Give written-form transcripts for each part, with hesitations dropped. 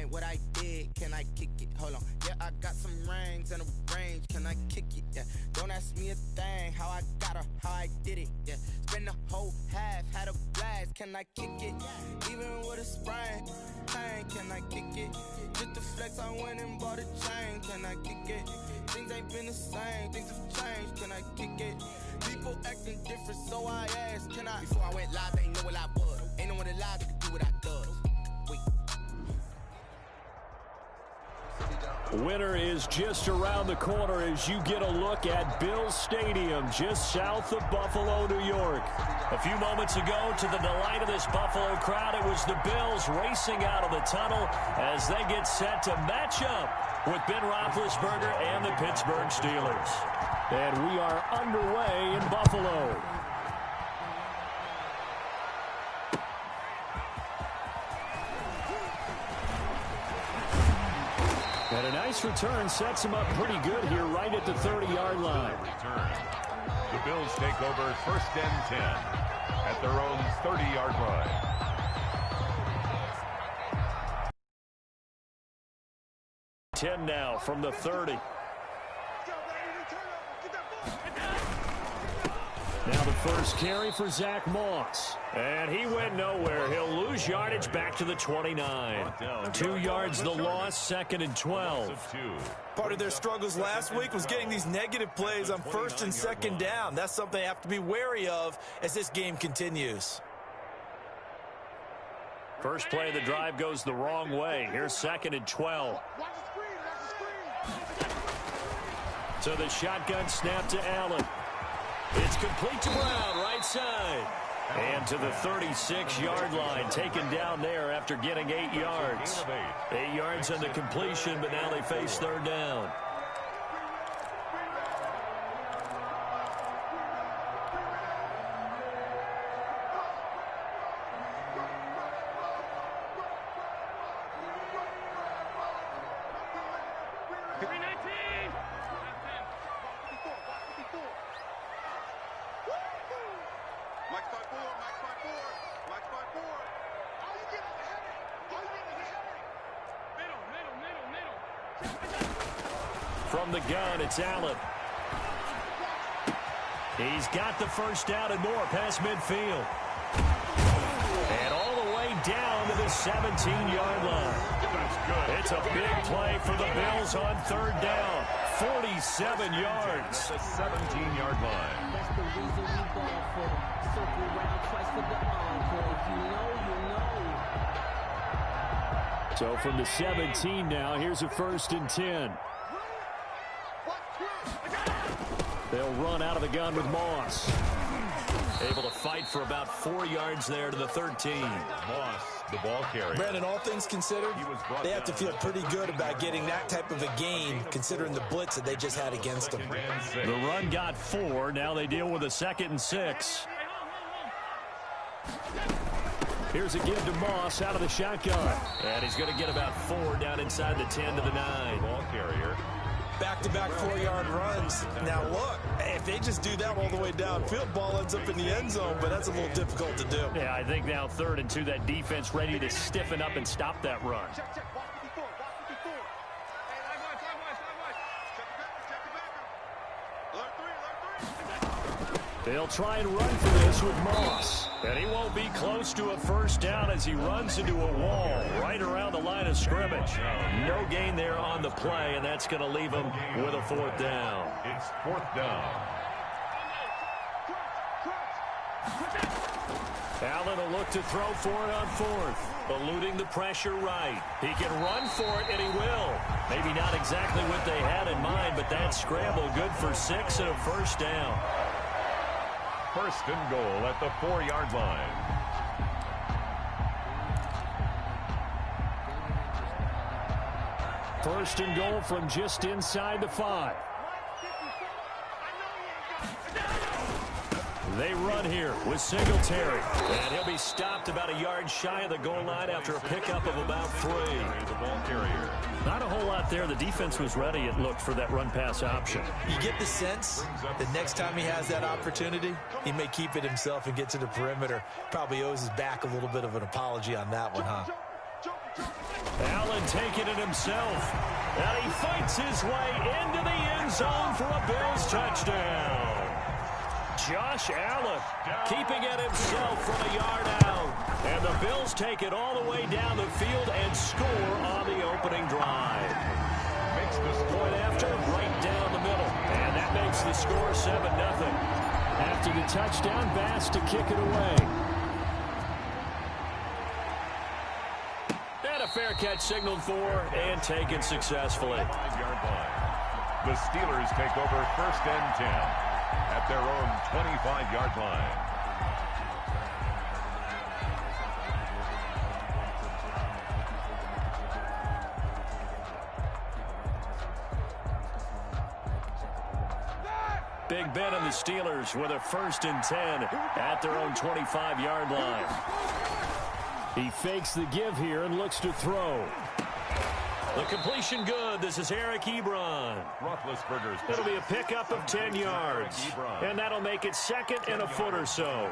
ain't what I did. Can I kick it? Hold on. Yeah, I got some rings and a range. Can I kick it? Yeah. Don't ask me a thing. How I got her, how I did it. Yeah. Spend the whole half, had a blast. Can I kick it? Even with a sprain. Pain, can I kick it? Just the flex, I went and bought a chain. Can I kick it? Things ain't been the same. Things have changed. Can I kick it? People acting different, so I asked, can I? Before I went live, they ain't know what I was. Ain't no one alive that could do what I does. Wait. Winter is just around the corner as you get a look at Bills Stadium, just south of Buffalo, New York. A few moments ago, to the delight of this Buffalo crowd, it was the Bills racing out of the tunnel as they get set to match up with Ben Roethlisberger and the Pittsburgh Steelers. And we are underway in Buffalo. And a nice return sets him up pretty good here right at the 30-yard line. The Bills take over 1st and 10 at their own 30-yard line. Now from the 30. Now the first carry for Zach Moss. And he went nowhere. He'll lose yardage back to the 29. 2 yards the loss, 2nd and 12. Part of their struggles last week was getting these negative plays on 1st and 2nd down. That's something they have to be wary of as this game continues. First play of the drive goes the wrong way. Here's 2nd and 12. So the shotgun snap to Allen. It's complete to Brown, right side. And to the 36-yard line, taken down there after getting 8 yards. 8 yards on the completion, but now they face 3rd down. From the gun, it's Allen. He's got the first down and more past midfield. And all the way down to the 17-yard line. It's a big play for the Bills on 3rd down. 47 yards. At the 17-yard line. That's the reason we ball for them. Circle around twice for the encore. If you know, you know. So from the 17 now, here's a 1st and 10. They'll run out of the gun with Moss. Able to fight for about 4 yards there to the 13. Moss, the ball carrier. Brandon, all things considered, they have to feel pretty good about getting that type of a gain, considering the blitz that they just had against them. The run got 4. Now they deal with a 2nd and 6. Here's a give to Moss out of the shotgun. And he's going to get about 4 down inside the 10 to the 9. Ball carrier. Back-to-back 4-yard runs. Now, look, if they just do that all the way downfield, ball ends up in the end zone, but that's a little difficult to do. Yeah, I think now 3rd and 2, that defense ready to stiffen up and stop that run. They'll try and run for this with Moss. And he won't be close to a 1st down as he runs into a wall right around the line of scrimmage. No gain there on the play, and that's going to leave him with a 4th down. It's 4th down. Allen will look to throw for it on 4th. Eluding the pressure right. He can run for it, and he will. Maybe not exactly what they had in mind, but that scramble good for 6 and a 1st down. 1st and goal at the 4-yard line. First and goal from just inside the 5. They run here with Singletary. And he'll be stopped about a yard shy of the goal line after a pickup of about 3. The ball carrier. Not a whole lot there. The defense was ready, it looked, for that run-pass option. You get the sense that next time he has that opportunity, he may keep it himself and get to the perimeter. Probably owes his back a little bit of an apology on that one, huh? Allen taking it himself. And he fights his way into the end zone for a Bills touchdown. Josh Allen keeping it himself from a yard out. And the Bills take it all the way down the field and score on the opening drive. Point after, right down the middle. And that makes the score 7-0. After the touchdown, Bass to kick it away. And a fair catch signaled for and taken successfully. 5-yard line. The Steelers take over 1st and 10 at their own 25-yard line. Big Ben and the Steelers with a 1st and 10 at their own 25-yard line. He fakes the give here and looks to throw. The completion good. This is Eric Ebron. It'll be a pickup of 10 yards. And that'll make it 2nd and a foot or so.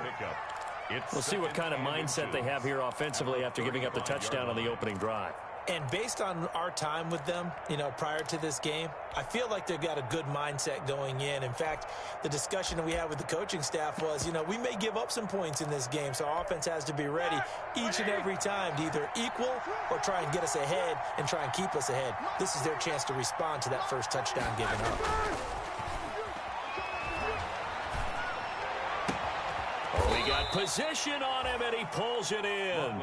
We'll see what kind of mindset they have here offensively after giving up the touchdown on the opening drive. And based on our time with them, prior to this game, I feel like they've got a good mindset going in. In fact, the discussion that we had with the coaching staff was, we may give up some points in this game, so our offense has to be ready each and every time to either equal or try and get us ahead and try and keep us ahead. This is their chance to respond to that first touchdown given up. We got position on him, and he pulls it in.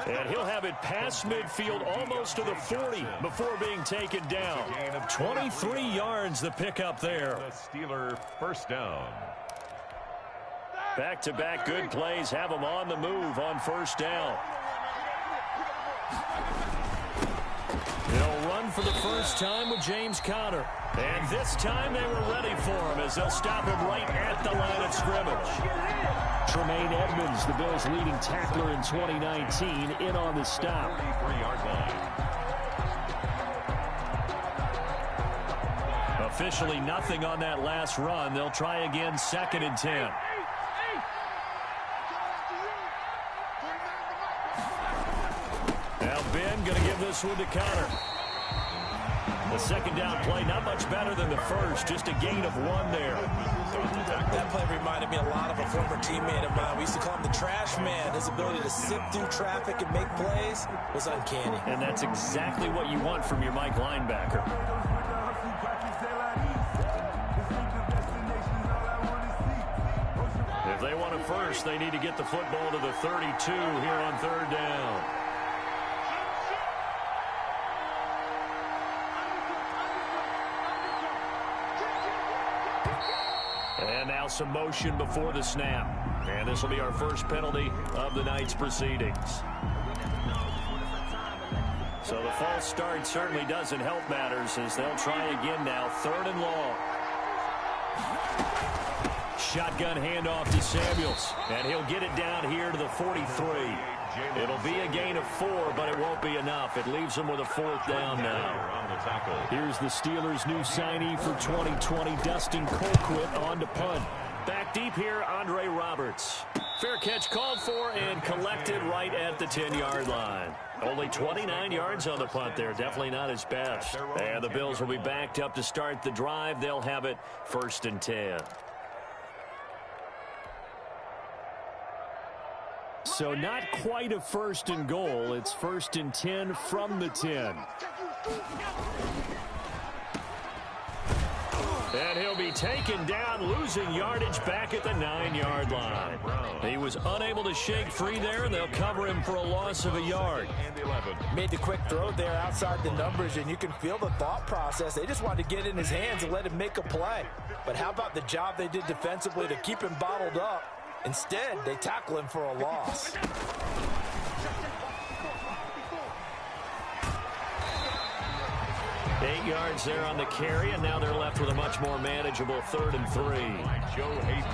And he'll have it past midfield almost to the 40 before being taken down. 23 yards the pickup there. The Steeler 1st down. Back-to-back good plays have them on the move on 1st down. They'll run for the first time with James Conner. And this time they were ready for him as they'll stop him right at the line of scrimmage. Tremaine Edmonds, the Bills' leading tackler in 2019, in on the stop. 33-yard line. Officially nothing on that last run. They'll try again 2nd and 10. Now Ben going to give this one to Conner. The 2nd down play, not much better than the first, just a gain of 1 there. That play reminded me a lot of a former teammate of mine. We used to call him the trash man. His ability to sift through traffic and make plays was uncanny. And that's exactly what you want from your Mike linebacker. If they want a first, they need to get the football to the 32 here on 3rd down. And now some motion before the snap. And this will be our first penalty of the night's proceedings. So the false start certainly doesn't help matters as they'll try again now. 3rd and long. Shotgun handoff to Samuels. And he'll get it down here to the 43. It'll be a gain of 4, but it won't be enough. It leaves them with a 4th down now. Here's the Steelers' new signee for 2020, Dustin Colquitt, on to punt. Back deep here, Andre Roberts. Fair catch called for and collected right at the 10-yard line. Only 29 yards on the punt there. Definitely not his best. And the Bills will be backed up to start the drive. They'll have it 1st and 10. So not quite a 1st and goal. It's 1st and 10 from the 10. And he'll be taken down, losing yardage back at the 9-yard line. He was unable to shake free there, and they'll cover him for a loss of a yard. Made the quick throw there outside the numbers, and you can feel the thought process. They just wanted to get in his hands and let him make a play. But how about the job they did defensively to keep him bottled up? Instead, they tackle him for a loss. 8 yards there on the carry, and now they're left with a much more manageable 3rd and 3. Joe Hayden.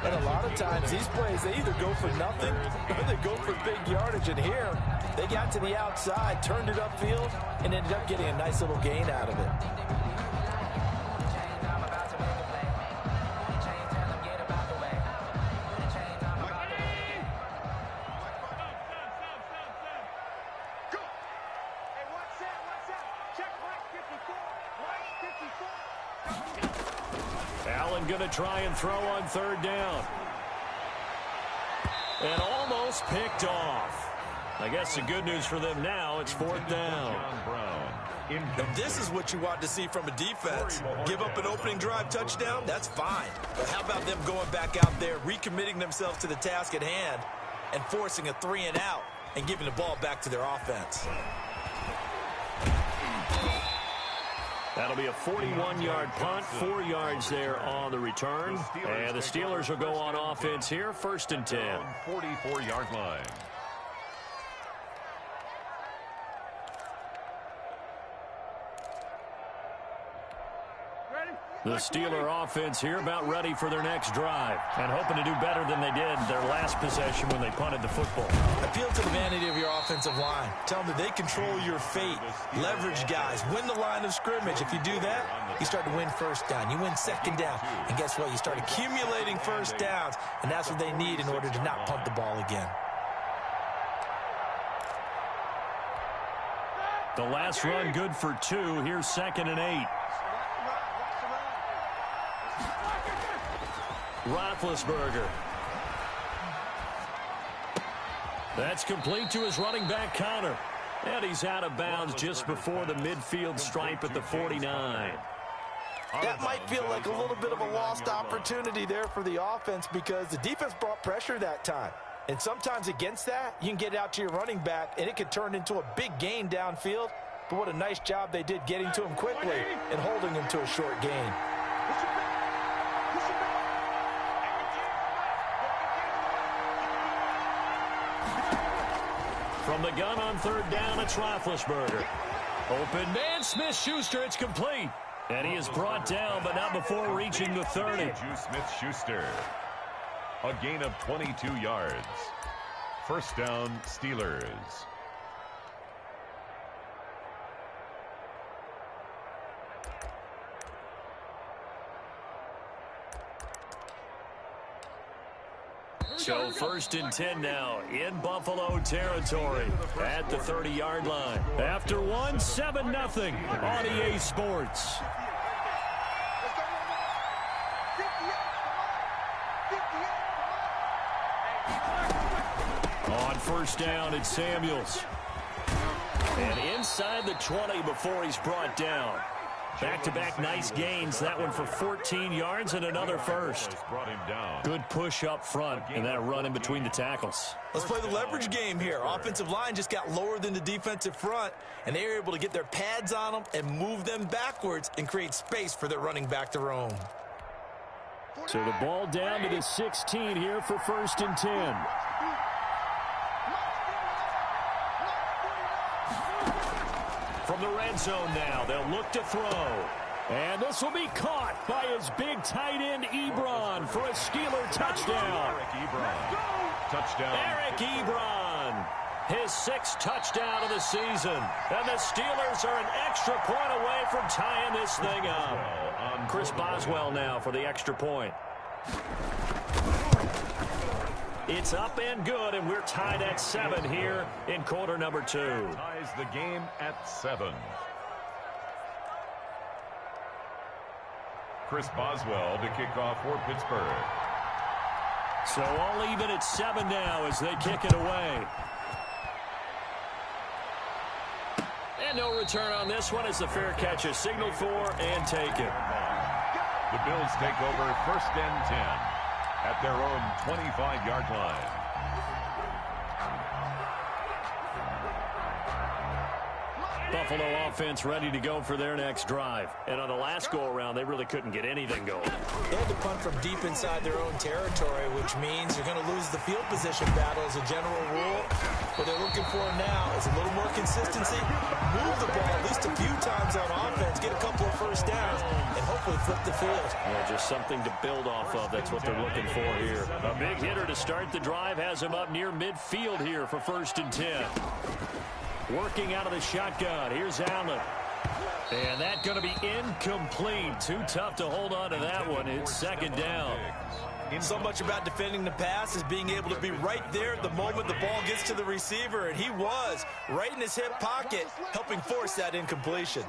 And a lot of times, these plays, they either go for nothing or they go for big yardage. And here, they got to the outside, turned it upfield, and ended up getting a nice little gain out of it. Brown going to try and throw on third down. And almost picked off. I guess the good news for them now, it's fourth down. And this is what you want to see from a defense. Give up an opening drive touchdown, that's fine. But how about them going back out there, recommitting themselves to the task at hand, and forcing a 3-and-out and giving the ball back to their offense. That'll be a 41-yard punt, 4 yards there on the return. And the Steelers will go on offense here, 1st and 10. 44-yard line. The Steeler offense here about ready for their next drive and hoping to do better than they did their last possession when they punted the football. Appeal to the vanity of your offensive line. Tell them that they control your fate. Leverage guys. Win the line of scrimmage. If you do that, you start to win first down. You win second down. And guess what? You start accumulating first downs, and that's what they need in order to not punt the ball again. The last run good for 2. Here's 2nd and 8. Roethlisberger. That's complete to his running back, Connor. And he's out of bounds just before the midfield stripe at the 49. That might feel like a little bit of a lost opportunity there for the offense because the defense brought pressure that time. And sometimes against that, you can get out to your running back, and it could turn into a big gain downfield. But what a nice job they did getting to him quickly and holding him to a short gain. From the gun on third down, it's Roethlisberger. Open man, Smith-Schuster, it's complete. And he is brought down, but not before reaching the 30. Smith-Schuster. A gain of 22 yards. First down, Steelers. So 1st and 10 now in Buffalo territory at the 30-yard line. After 7-0 on EA Sports. On first down, it's Samuels. And inside the 20 before he's brought down. Back-to-back nice gains. That one for 14 yards and another first. Good push up front and that run in between the tackles. Let's play the leverage game here. Offensive line just got lower than the defensive front, and they were able to get their pads on them and move them backwards and create space for their running back to roam. So the ball down to the 16 here for 1st and 10. From the red zone now, they'll look to throw. And this will be caught by his big tight end, Ebron, for a Steeler touchdown. Eric Ebron. Touchdown. Eric Ebron, his 6th touchdown of the season. And the Steelers are an extra point away from tying this thing up. Chris Boswell now for the extra point. It's up and good, and we're tied at 7 here in quarter number 2. Ties the game at 7. Chris Boswell to kick off for Pittsburgh. So all even at 7 now as they kick it away. And no return on this one as the fair catch is signaled for and taken. The Bills take over 1st and 10 at their own 25-yard line. Buffalo offense ready to go for their next drive. And on the last go-around, they really couldn't get anything going. They had to punt from deep inside their own territory, which means you're going to lose the field position battle as a general rule. What they're looking for now is a little more consistency, move the ball at least a few times on offense, get a couple of first downs, and hopefully flip the field. Yeah, just something to build off of. That's what they're looking for here. A big hitter to start the drive has him up near midfield here for 1st and 10. Working out of the shotgun. Here's Allen. And that's going to be incomplete. Too tough to hold on to that one. It's 2nd down. So much about defending the pass is being able to be right there at the moment the ball gets to the receiver, and he was right in his hip pocket, helping force that incompletion.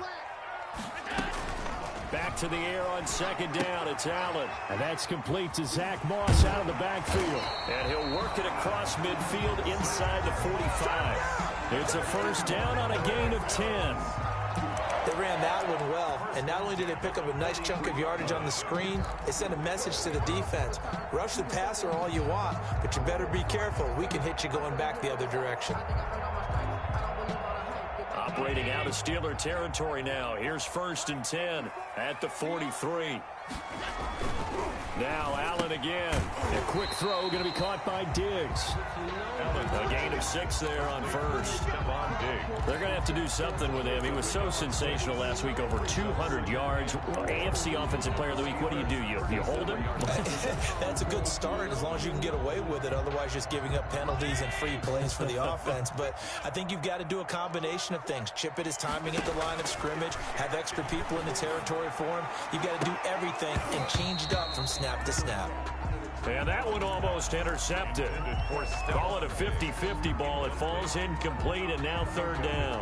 Back to the air on second down. It's Allen. And that's complete to Zach Moss out of the backfield. And he'll work it across midfield inside the 45. It's a first down on a gain of 10. They ran that one well, and not only did they pick up a nice chunk of yardage on the screen, they sent a message to the defense. Rush the passer all you want, but you better be careful. We can hit you going back the other direction. Operating out of Steeler territory now. Here's first and 10 at the 43. Now Allen again. A quick throw going to be caught by Diggs. A gain of 6 there on first. They're going to have to do something with him. He was so sensational last week, over 200 yards. AFC Offensive Player of the Week. What do? You hold him? That's a good start as long as you can get away with it. Otherwise, just giving up penalties and free plays for the offense. But I think you've got to do a combination of things. Chip it his timing at the line of scrimmage. Have extra people in the territory for him. You've got to do everything and change it up from snap to snap. And that one almost intercepted. Call it a 50-50 ball. It falls incomplete, and now third down.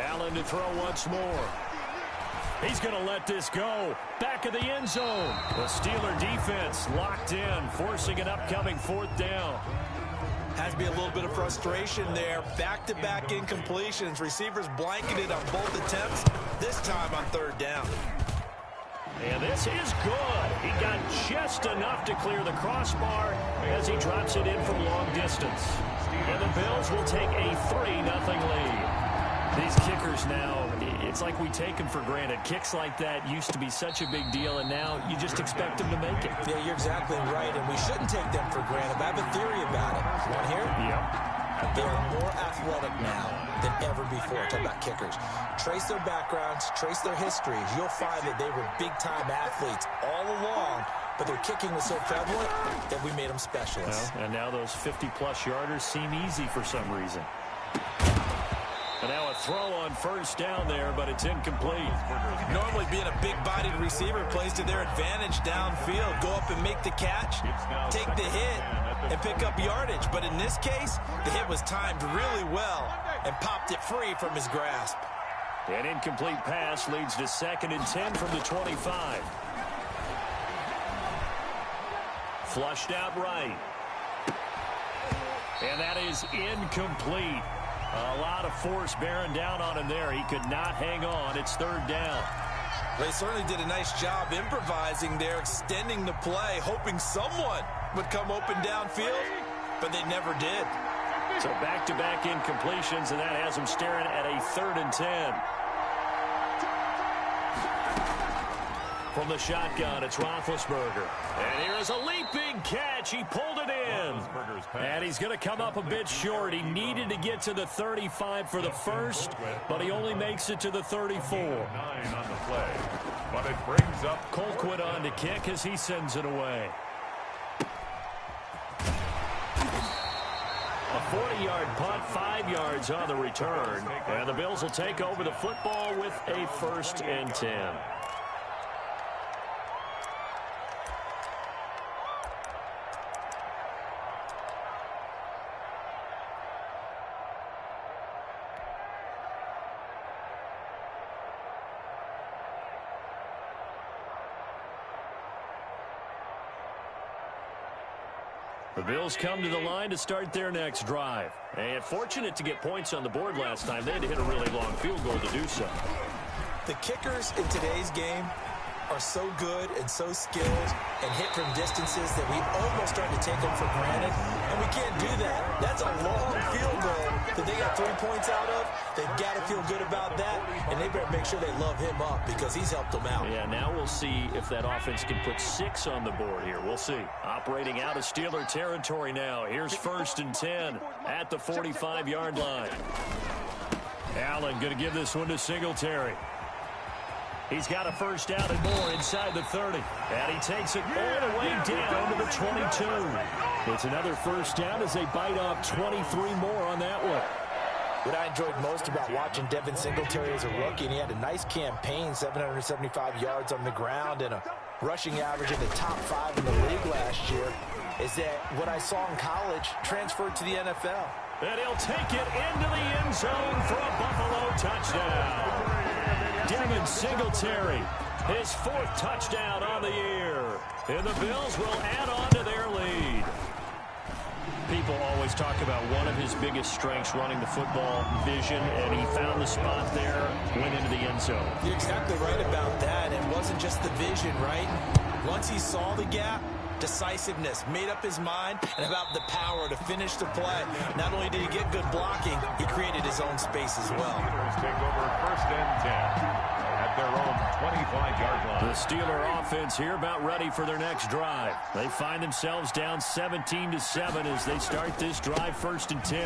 Allen to throw once more. He's going to let this go. Back of the end zone. The Steeler defense locked in, forcing an upcoming fourth down. Has to be a little bit of frustration there. Back-to-back incompletions. Receivers blanketed on both attempts, this time on third down. And this is good. He got just enough to clear the crossbar as he drops it in from long distance. And the Bills will take a 3-0 lead. These kickers now, it's like we take them for granted. Kicks like that used to be such a big deal, and now you just expect them to make it. Yeah, you're exactly right, and we shouldn't take them for granted. But I have a theory about it. Want to hear it? Yep. They are more athletic now than ever before. Talk about kickers. Trace their backgrounds, trace their histories. You'll find that they were big-time athletes all along, but their kicking was so prevalent that we made them specialists. Well, and now those 50-plus yarders seem easy for some reason. And now a throw on first down there, but it's incomplete. Normally being a big-bodied receiver plays to their advantage downfield. Go up and make the catch, take the hit, and pick up yardage. But in this case, the hit was timed really well and popped it free from his grasp. An incomplete pass leads to 2nd and 10 from the 25. Flushed out right. And that is incomplete. A lot of force bearing down on him there. He could not hang on. It's third down. They certainly did a nice job improvising there, extending the play, hoping someone would come open downfield, but they never did. So back-to-back incompletions, and that has them staring at a 3rd and 10. From the shotgun, it's Roethlisberger. And here's a leaping catch. He pulled it in. And he's going to come up a bit short. He needed to get to the 35 for the first, but he only makes it to the 34. 9 on the play, but it brings up Colquitt on to kick as he sends it away. A 40-yard punt, 5 yards on the return. And the Bills will take over the football with a 1st and 10. The Bills come to the line to start their next drive. And fortunate to get points on the board last time. They had to hit a really long field goal to do so. The kickers in today's game are so good and so skilled and hit from distances that we almost start to take them for granted. And we can't do that. That's a long field goal that they got 3 points out of. They've got to feel good about that. And they better make sure they love him up because he's helped them out. Yeah, now we'll see if that offense can put 6 on the board here. We'll see. Operating out of Steeler territory now. Here's 1st and 10 at the 45-yard line. Allen going to give this one to Singletary. He's got a first down and more inside the 30. And he takes it all the way down to the 22. It's another first down as they bite off 23 more on that one. What I enjoyed most about watching Devin Singletary as a rookie, and he had a nice campaign, 775 yards on the ground and a rushing average in the top 5 in the league last year, is that what I saw in college transferred to the NFL. And he'll take it into the end zone for a Buffalo touchdown. Devin Singletary, his 4th touchdown on the year. And the Bills will add on to their lead. People always talk about one of his biggest strengths, running the football, vision, and he found the spot there, went into the end zone. You're exactly right about that. It wasn't just the vision, right? Once he saw the gap, decisiveness, made up his mind, and about the power to finish the play. Not only did he get good blocking, he created his own space as well. Steelers take over 1st and 10 at their own 25-yard line. The Steeler offense here about ready for their next drive. They find themselves down 17-7 as they start this drive 1st and 10.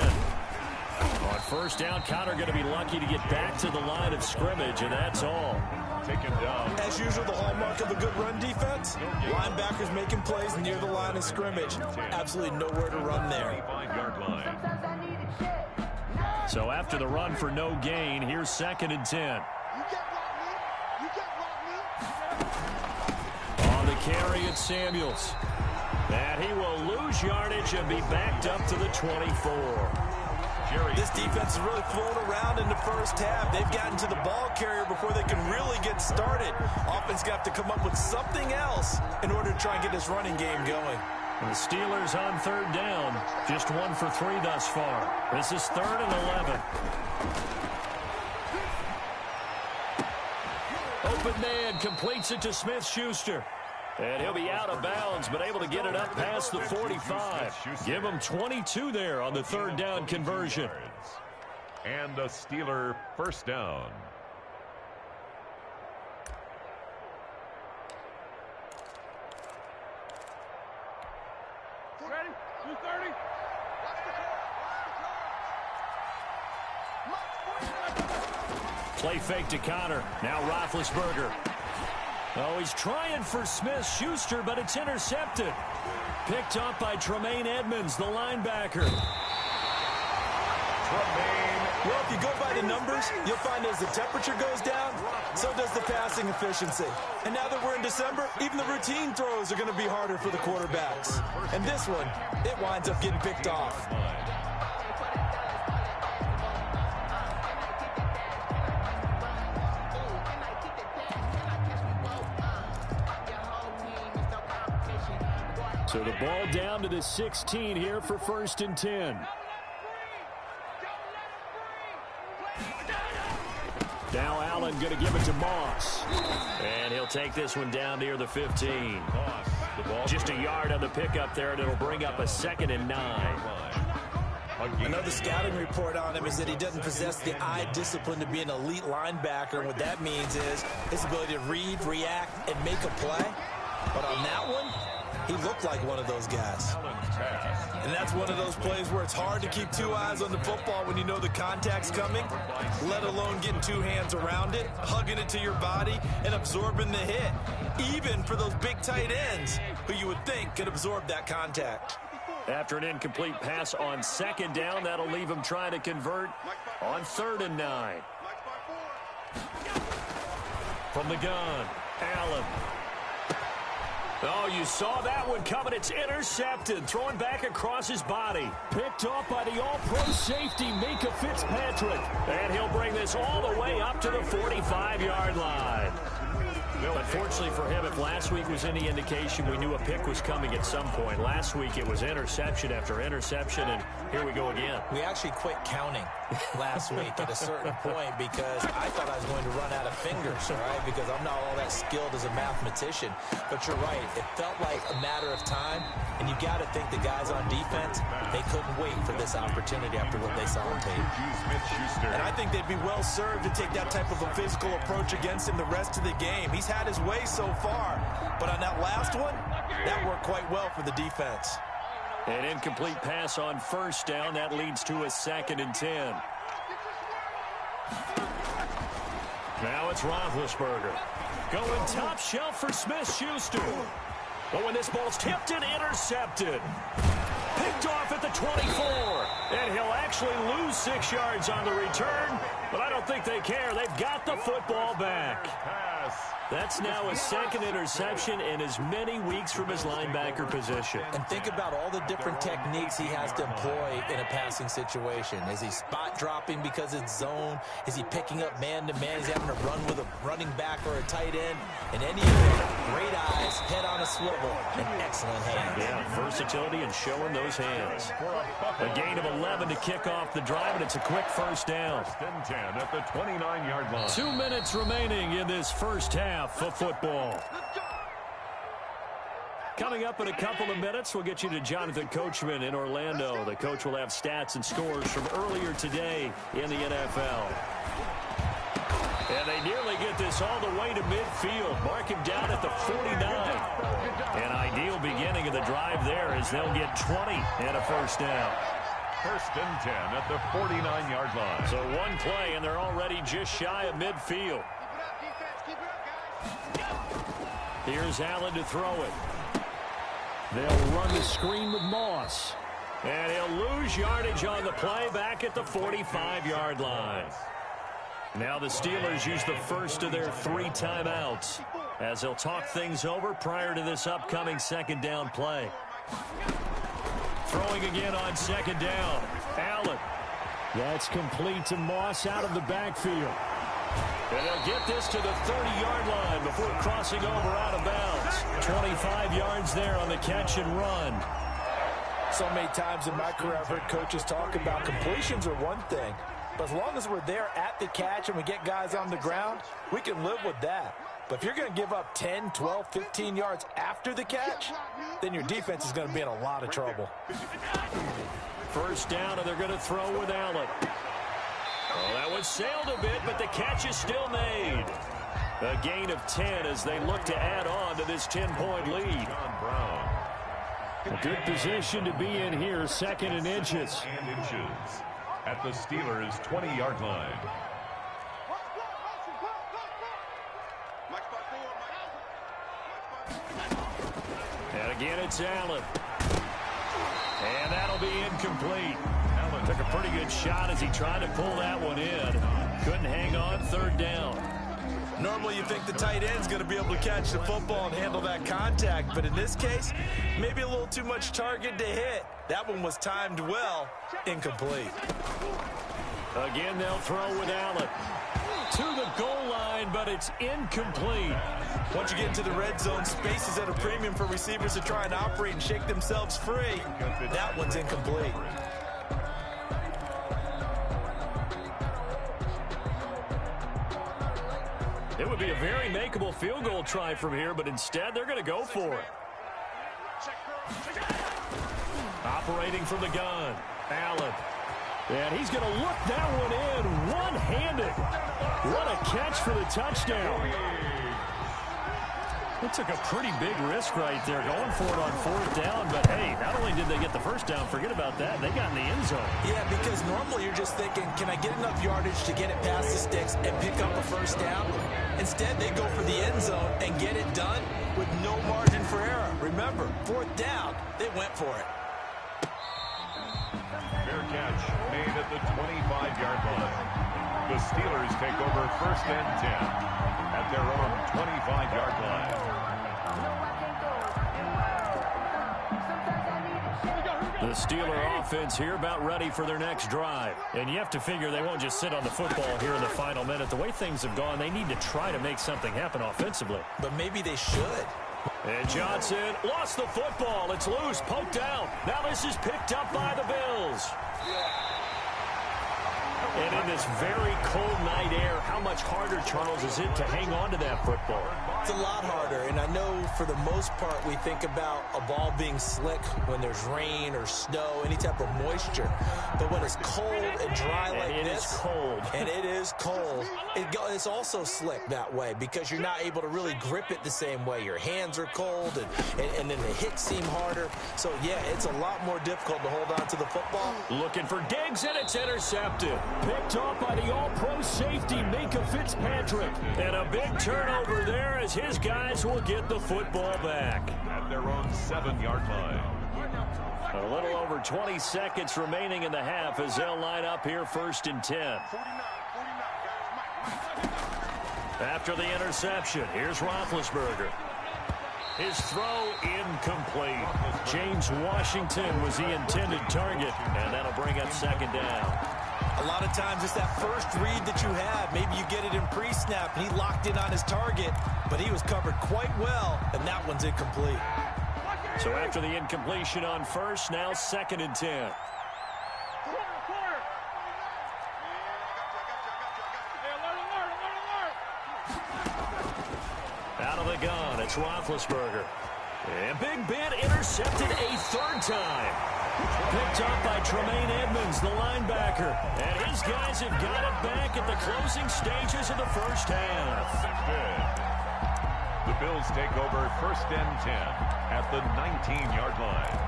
On 1st down, Connor going to be lucky to get back to the line of scrimmage, and that's all. Take him down. As usual, the hallmark of a good run defense, linebackers making plays near the line of scrimmage. Absolutely nowhere to run there. 25-yard line. So after the run for no gain, here's 2nd and 10. On the carry, it's Samuels. And he will lose yardage and be backed up to the 24. This defense is really flown around in the 1st half. They've gotten to the ball carrier before they can really get started. Offense got to come up with something else in order to try and get this running game going. And the Steelers on 3rd down, just 1 for 3 thus far. This is 3rd and 11. Open man completes it to Smith-Schuster. And he'll be out of bounds, but able to get it up past the 45. Give him 22 there on the 3rd down conversion. And a Steeler 1st down. Ready? 230. Play fake to Connor. Now Roethlisberger. Oh, he's trying for Smith-Schuster, but it's intercepted. Picked up by Tremaine Edmonds, the linebacker. Well, if you go by the numbers, you'll find as the temperature goes down, so does the passing efficiency. And now that we're in December, even the routine throws are going to be harder for the quarterbacks. And this one, it winds up getting picked off. So the ball down to the 16 here for 1st and 10. Now Allen going to give it to Moss. And he'll take this one down near the 15. Just a yard on the pickup there, and it'll bring up a 2nd and 9. Another scouting report on him is that he doesn't possess the eye discipline to be an elite linebacker. And what that means is his ability to read, react, and make a play. But on that one, he looked like one of those guys. And that's one of those plays where it's hard to keep 2 eyes on the football when you know the contact's coming, let alone getting 2 hands around it, hugging it to your body, and absorbing the hit. Even for those big tight ends who you would think could absorb that contact. After an incomplete pass on 2nd down, that'll leave him trying to convert on 3rd and 9. From the gun, Allen. Oh, you saw that one coming. It's intercepted. Throwing back across his body. Picked off by the all-pro safety, Mika Fitzpatrick. And he'll bring this all the way up to the 45-yard line. Unfortunately for him, if last week was any indication, we knew a pick was coming at some point. Last week it was interception after interception, and here we go again. We actually quit counting last week at a certain point because I thought I was going to run out of fingers, right? Because I'm not all that skilled as a mathematician. But you're right. It felt like a matter of time, and you got to think the guys on defense, they couldn't wait for this opportunity after what they saw on tape. And I think they'd be well served to take that type of a physical approach against him the rest of the game. He's had his way so far, but on that last one, that worked quite well for the defense. An incomplete pass on 1st down. That leads to a 2nd and 10. Now it's Roethlisberger. Going top shelf for Smith-Schuster. But when this ball's tipped and intercepted. Picked off at the 24. And he'll actually actually lose 6 yards on the return, but I don't think they care. They've got the football back. That's now a second interception in as many weeks from his linebacker position. And think about all the different techniques he has to employ in a passing situation. Is he spot dropping because it's zone? Is he picking up man-to-man? Is he having to run with a running back or a tight end? In any event, great eyes, head on a swivel, and excellent hands. Yeah, versatility and showing those hands. A gain of 11 to kick off the drive, and it's a quick first down. First and 10 at the 29-yard line. 2 minutes remaining in this first half of football. Coming up in a couple of minutes, we'll get you to Jonathan Coachman in Orlando. The coach will have stats and scores from earlier today in the NFL. And they nearly get this all the way to midfield. Mark him down at the 49. An ideal beginning of the drive there as they'll get 20 and a first down. First and 10 at the 49-yard line. So one play, and they're already just shy of midfield. Here's Allen to throw it. They'll run the screen with Moss. And he'll lose yardage on the play back at the 45-yard line. Now the Steelers use the first of their 3 timeouts as they'll talk things over prior to this upcoming second down play. Throwing again on second down. Allen. That's complete to Moss out of the backfield. And they'll get this to the 30-yard line before crossing over out of bounds. 25 yards there on the catch and run. So many times in my career I've heard coaches talk about completions are one thing, but as long as we're there at the catch and we get guys on the ground, we can live with that. But if you're going to give up 10, 12, 15 yards after the catch, then your defense is going to be in a lot of trouble. First down, and they're going to throw with Allen. Oh, that one sailed a bit, but the catch is still made. A gain of 10 as they look to add on to this 10-point lead. A good position to be in here, second and inches. At the Steelers' 20-yard line. And again, it's Allen. And that'll be incomplete. Allen took a pretty good shot as he tried to pull that one in. Couldn't hang on, third down. Normally you think the tight end's going to be able to catch the football and handle that contact, but in this case, maybe a little too much target to hit. That one was timed well, incomplete. Again, they'll throw with Allen. To the goal line, but it's incomplete. Once you get into the red zone, space is at a premium for receivers to try and operate and shake themselves free. That one's incomplete. It would be a very makeable field goal try from here, but instead they're going to go for it. Operating from the gun, Allen. And he's going to look that one in one-handed. What a catch for the touchdown. It took a pretty big risk right there going for it on fourth down. But, hey, not only did they get the first down, forget about that, they got in the end zone. Yeah, because normally you're just thinking, can I get enough yardage to get it past the sticks and pick up a first down? Instead, they go for the end zone and get it done with no margin for error. Remember, fourth down, they went for it. Fair catch made at the 25-yard line. The Steelers take over first and 10 at their own 25-yard line. The Steeler offense here about ready for their next drive. And you have to figure they won't just sit on the football here in the final minute. The way things have gone, they need to try to make something happen offensively. But maybe they should. And Johnson lost the football. It's loose, poked out. Now this is picked up by the Bills. And in this very cold night air, how much harder, Charles, is it to hang on to that football? It's a lot harder, and I know for the most part we think about a ball being slick when there's rain or snow, any type of moisture. But when it's cold and dry like this, and it is cold, it's also slick that way because you're not able to really grip it the same way. Your hands are cold, and then the hits seem harder. So, yeah, it's a lot more difficult to hold on to the football. Looking for Diggs, and it's intercepted. Picked off by the all-pro safety, Minka Fitzpatrick. And a big turnover there as his guys will get the football back. At their own 7-yard line. A little over 20 seconds remaining in the half as they'll line up here 1st and 10. After the interception, here's Roethlisberger. His throw incomplete. James Washington was the intended target, and that'll bring up 2nd down. A lot of times it's that first read that you have. Maybe you get it in pre-snap, and he locked in on his target, but he was covered quite well, and that one's incomplete. So after the incompletion on 1st, now 2nd and 10. Out of the gun, it's Roethlisberger. And Big Ben intercepted a 3rd time. Picked up by Tremaine Edmonds, the linebacker. And his guys have got it back at the closing stages of the 1st half. The Bills take over 1st and 10 at the 19-yard line.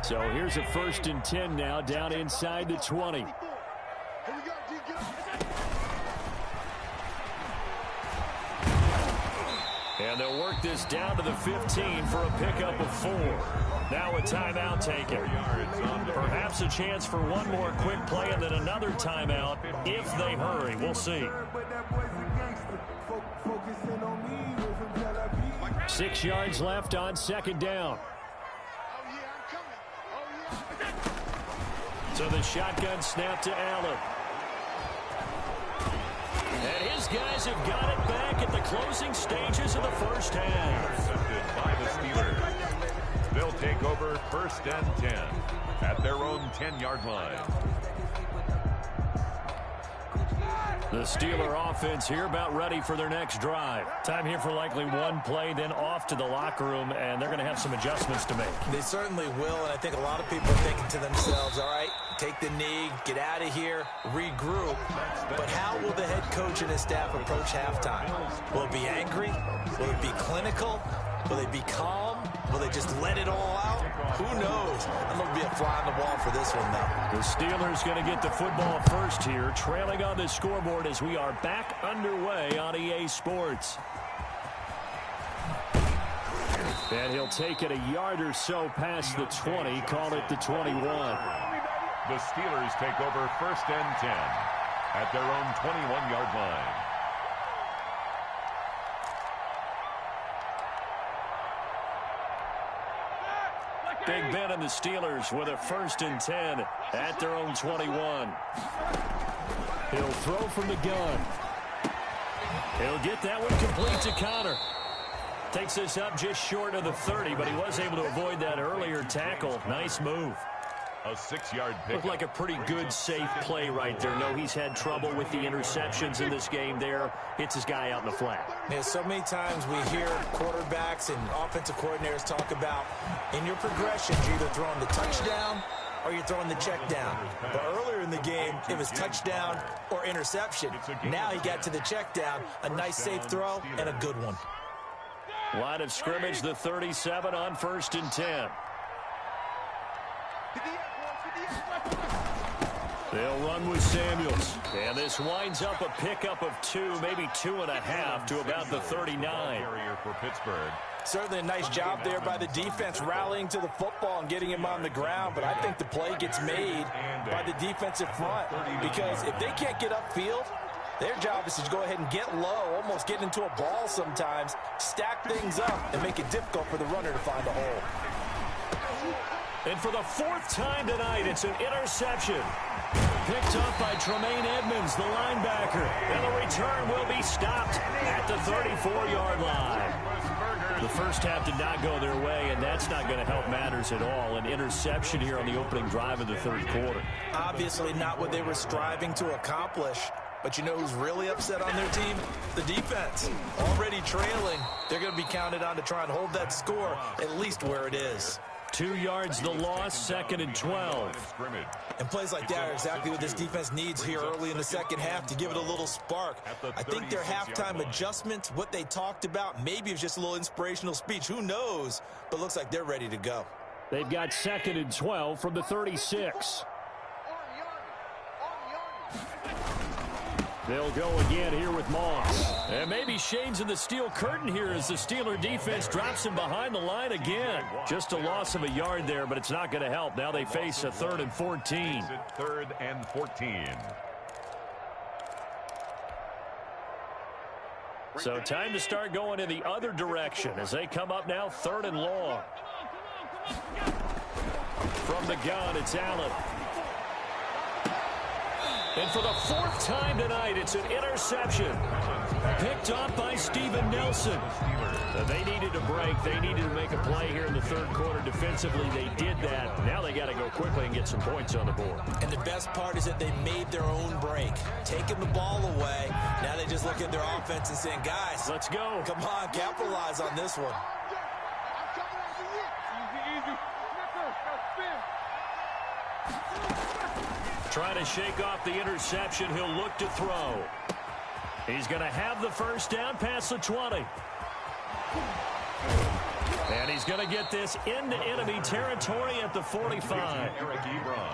So here's a 1st and 10 now down inside the 20. And they'll work this down to the 15 for a pickup of 4. Now a timeout taken. Perhaps a chance for one more quick play and then another timeout if they hurry. We'll see. 6 yards left on 2nd down. So the shotgun snap to Allen. And his guys have got it back at the closing stages of the 1st half. Intercepted by the Steelers. They'll take over 1st and 10 at their own 10-yard line. The Steeler offense here about ready for their next drive. Time here for likely one play, then off to the locker room, and they're going to have some adjustments to make. They certainly will, and I think a lot of people are thinking to themselves, all right, take the knee, get out of here, regroup. But how will the head coach and his staff approach halftime? Will it be angry? Will it be clinical? Will they be calm? Will they just let it all out? Who knows? I'm going to be a fly on the wall for this one, though. The Steelers going to get the football first here, trailing on the scoreboard as we are back underway on EA Sports. And he'll take it a yard or so past the 20, call it the 21. The Steelers take over 1st and 10 at their own 21-yard line. Big Ben and the Steelers with a 1st and 10 at their own 21. He'll throw from the gun. He'll get that one complete to Connor. Takes this up just short of the 30, but he was able to avoid that earlier tackle. Nice move. A 6-yard pick. Looked like a pretty good, safe play right there. No, he's had trouble with the interceptions in this game there. Hits his guy out in the flat. Yeah, so many times we hear quarterbacks and offensive coordinators talk about in your progressions, you're either throwing the touchdown or you're throwing the check down. But earlier in the game, it was touchdown or interception. Now he got to the check down, a nice safe throw, and a good one. Line of scrimmage, the 37 on 1st and 10. They'll run with Samuels. And this winds up a pickup of 2, maybe 2.5 to about the 39. For Pittsburgh. Certainly a nice job there by the defense rallying to the football and getting him on the ground. But I think the play gets made by the defensive front. Because if they can't get upfield, their job is to go ahead and get low, almost get into a ball sometimes, stack things up, and make it difficult for the runner to find a hole. And for the 4th time tonight, it's an interception. Picked up by Tremaine Edmonds, the linebacker. And the return will be stopped at the 34-yard line. The first half did not go their way, and that's not going to help matters at all. An interception here on the opening drive of the 3rd quarter. Obviously not what they were striving to accomplish. But you know who's really upset on their team? The defense. Already trailing. They're going to be counted on to try and hold that score at least where it is. 2 yards the loss, 2nd and 12. And plays like that are exactly what this defense needs here early in the second half to give it a little spark. I think their halftime adjustments, what they talked about, maybe it was just a little inspirational speech. Who knows? But looks like they're ready to go. They've got 2nd and 12 from the 36. They'll go again here with Moss. And maybe shades in the steel curtain here as the Steeler defense drops him behind the line again. Just a loss of a yard there, but it's not going to help. Now they face a 3rd and 14. 3rd and 14. So time to start going in the other direction as they come up now 3rd and long. From the gun, it's Allen. And for the 4th time tonight, it's an interception. Picked off by Steven Nelson. They needed a break. They needed to make a play here in the 3rd quarter. Defensively, they did that. Now they got to go quickly and get some points on the board. And the best part is that they made their own break. Taking the ball away. Now they just look at their offense and saying, guys, let's go. Come on, capitalize on this one. Trying to shake off the interception. He'll look to throw. He's going to have the first down past the 20. And he's going to get this into enemy territory at the 45.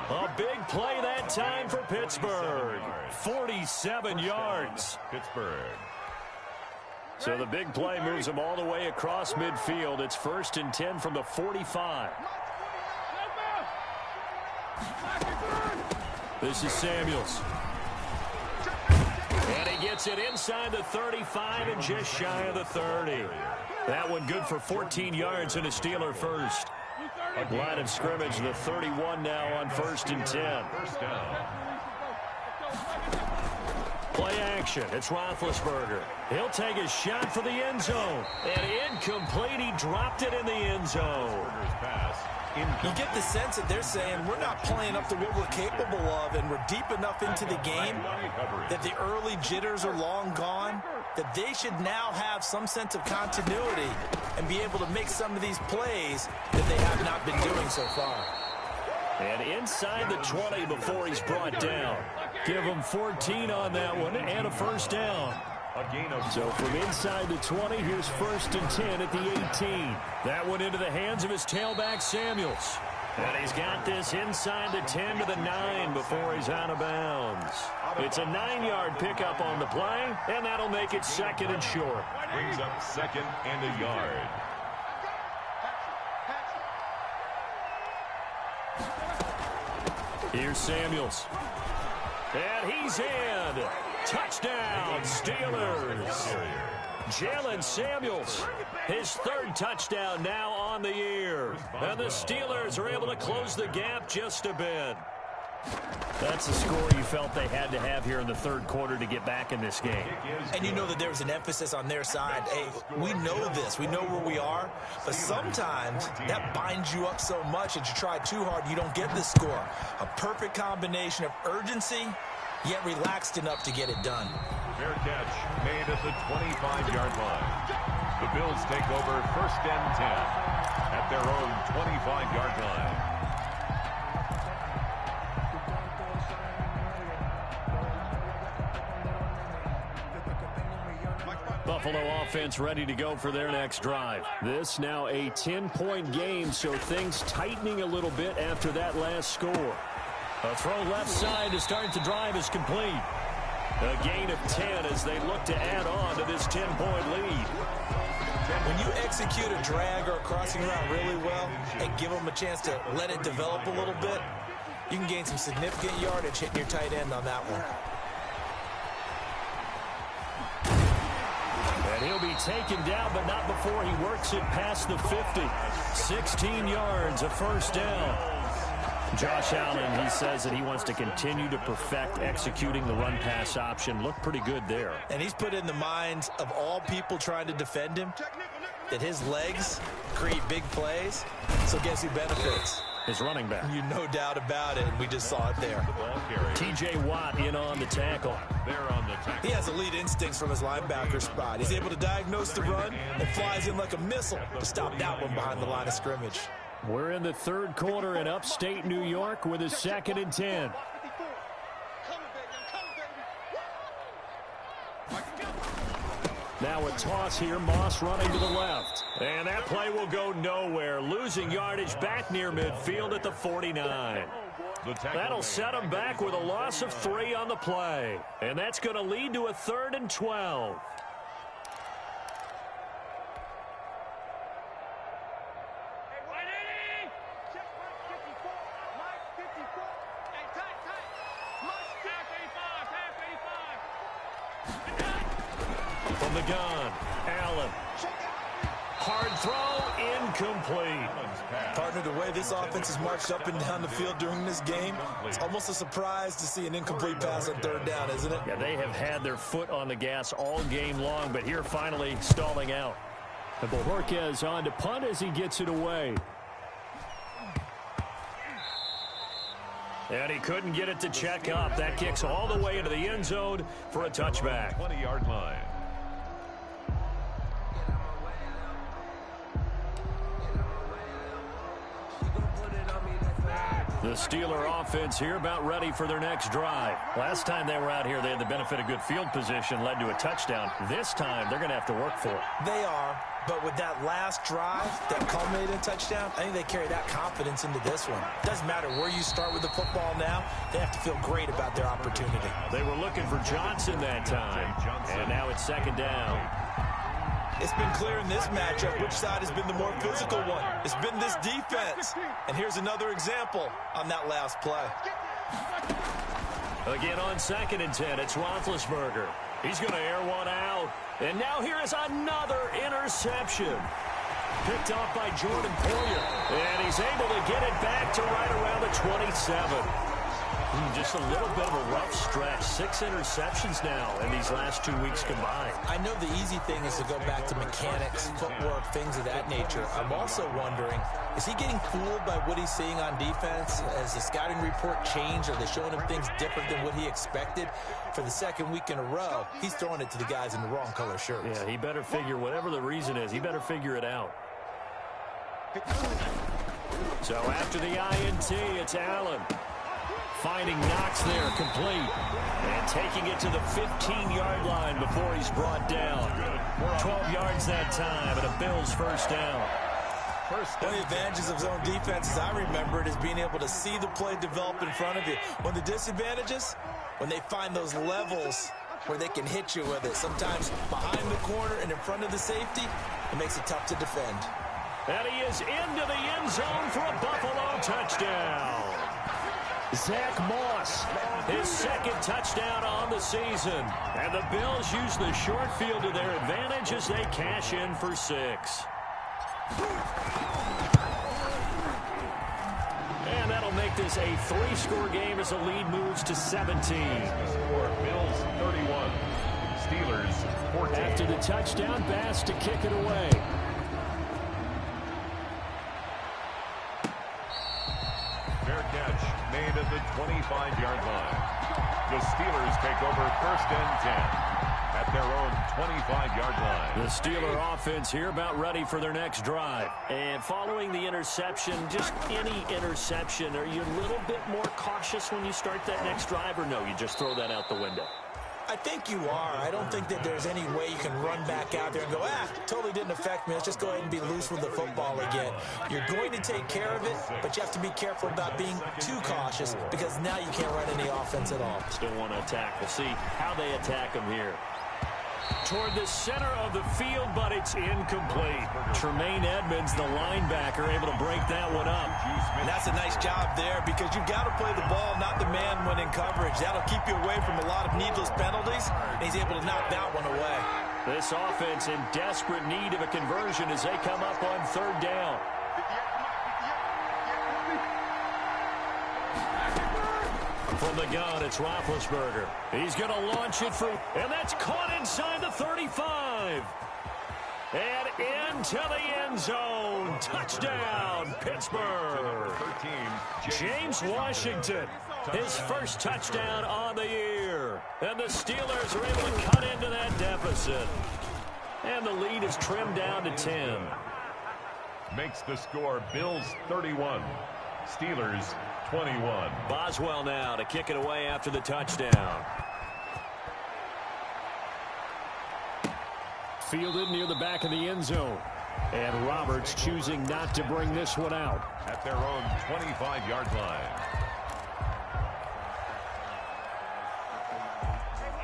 A big play that time for Pittsburgh. 47 yards. Pittsburgh. So the big play moves him all the way across midfield. It's 1st and 10 from the 45. This is Samuels. And he gets it inside the 35 and just shy of the 30. That one good for 14 yards and a Steeler first. Line of scrimmage, the 31 now on 1st and 10. Play action. It's Roethlisberger. He'll take a shot for the end zone. And incomplete. He dropped it in the end zone. You get the sense that they're saying we're not playing up to what we're capable of, and we're deep enough into the game that the early jitters are long gone, that they should now have some sense of continuity and be able to make some of these plays that they have not been doing so far. And inside the 20 before he's brought down. Give him 14 on that one and a first down. So from inside the 20, here's 1st and 10 at the 18. That one into the hands of his tailback, Samuels. And he's got this inside the 10 to the 9 before he's out of bounds. It's a 9-yard pickup on the play, and that'll make it 2nd and short. Brings up 2nd and a yard. Here's Samuels. And he's in. Touchdown, Steelers. Jalen Samuels, his 3rd touchdown now on the year. And the Steelers are able to close the gap just a bit. That's the score you felt they had to have here in the 3rd quarter to get back in this game. And you know that there was an emphasis on their side. Hey, we know this. We know where we are. But sometimes that binds you up so much that you try too hard, you don't get the score. A perfect combination of urgency, yet relaxed enough to get it done. Fair catch made at the 25-yard line. The Bills take over 1st and 10 at their own 25-yard line. Buffalo offense ready to go for their next drive. This now a 10-point game, so things tightening a little bit after that last score. A throw left side to start the drive is complete. A gain of 10 as they look to add on to this 10-point lead. When you execute a drag or a crossing route really well and give them a chance to let it develop a little bit, you can gain some significant yardage hitting your tight end on that one. And he'll be taken down, but not before he works it past the 50. 16 yards, a first down. Josh Allen, he says that he wants to continue to perfect executing the run-pass option. Looked pretty good there. And he's put in the minds of all people trying to defend him that his legs create big plays. So guess who benefits? His running back. You no doubt about it, and we just saw it there. T.J. Watt in on the tackle. He has elite instincts from his linebacker spot. He's able to diagnose the run and flies in like a missile to stop that one behind the line of scrimmage. We're in the 3rd quarter in upstate New York with a 2nd and 10. Now a toss here, Moss running to the left. And that play will go nowhere. Losing yardage back near midfield at the 49. That'll set them back with a loss of 3 on the play. And that's going to lead to a 3rd and 12. From the gun, Allen. Hard throw, incomplete. Partner, the way this offense has marched up and down the field during this game, it's almost a surprise to see an incomplete pass on 3rd down, isn't it? Yeah, they have had their foot on the gas all game long, but here finally stalling out. And Bojorquez on to punt as he gets it away. And he couldn't get it to check up. That kicks all the way into the end zone for a touchback. 20-yard line. The Steeler offense here about ready for their next drive. Last time they were out here, they had the benefit of good field position, led to a touchdown. This time, they're going to have to work for it. They are, but with that last drive that culminated in a touchdown, I think they carry that confidence into this one. Doesn't matter where you start with the football now, they have to feel great about their opportunity. They were looking for Johnson that time, and now it's 2nd down. It's been clear in this matchup which side has been the more physical one. It's been this defense. And here's another example on that last play. Again on 2nd and 10, it's Roethlisberger. He's going to air one out. And now here is another interception. Picked off by Jordan Poyer. And he's able to get it back to right around the 27. Just a little bit of a rough stretch. 6 interceptions now in these last 2 weeks combined. I know the easy thing is to go back to mechanics, footwork, things of that nature. I'm also wondering, is he getting fooled by what he's seeing on defense? Has the scouting report changed? Are they showing him things different than what he expected? For the 2nd week in a row, he's throwing it to the guys in the wrong color shirts. Yeah, he better figure, whatever the reason is, he better figure it out. So after the INT, it's Allen. Finding Knox there, complete. And taking it to the 15-yard line before he's brought down. 12 yards that time, and a Bills 1st down. One of the advantages of zone defense, as I remember it, is being able to see the play develop in front of you. One of the disadvantages, when they find those levels where they can hit you with it. Sometimes behind the corner and in front of the safety, it makes it tough to defend. And he is into the end zone for a Buffalo touchdown. Zach Moss, his 2nd touchdown on the season. And the Bills use the short field to their advantage as they cash in for 6. And that'll make this a 3-score game as the lead moves to 17. Bills 31, Steelers 14. After the touchdown, Bass to kick it away. Fair catch made at the 25-yard line. The Steelers take over 1st and 10 at their own 25-yard line. The Steeler offense here about ready for their next drive. And following the interception, just any interception, are you a little bit more cautious when you start that next drive, or no, you just throw that out the window? I think you are. I don't think that there's any way you can run back out there and go, totally didn't affect me. Let's just go ahead and be loose with the football again. You're going to take care of it, but you have to be careful about being too cautious because now you can't run any offense at all. Still want to attack. We'll see how they attack them here. Toward the center of the field, but it's incomplete. Tremaine Edmonds, the linebacker, able to break that one up. And that's a nice job there because you've got to play the ball, not the man when in coverage. That'll keep you away from a lot of needless penalties, and he's able to knock that one away. This offense in desperate need of a conversion as they come up on 3rd down. From the gun, it's Roethlisberger. He's going to launch it through, and that's caught inside the 35. And into the end zone. Touchdown, Pittsburgh. 13, James Washington, his 1st touchdown on the year. And the Steelers are able to cut into that deficit. And the lead is trimmed down to 10. Makes the score Bills 31, Steelers 21. Boswell now to kick it away after the touchdown. Fielded near the back of the end zone. And Roberts choosing not to bring this one out. At their own 25-yard line.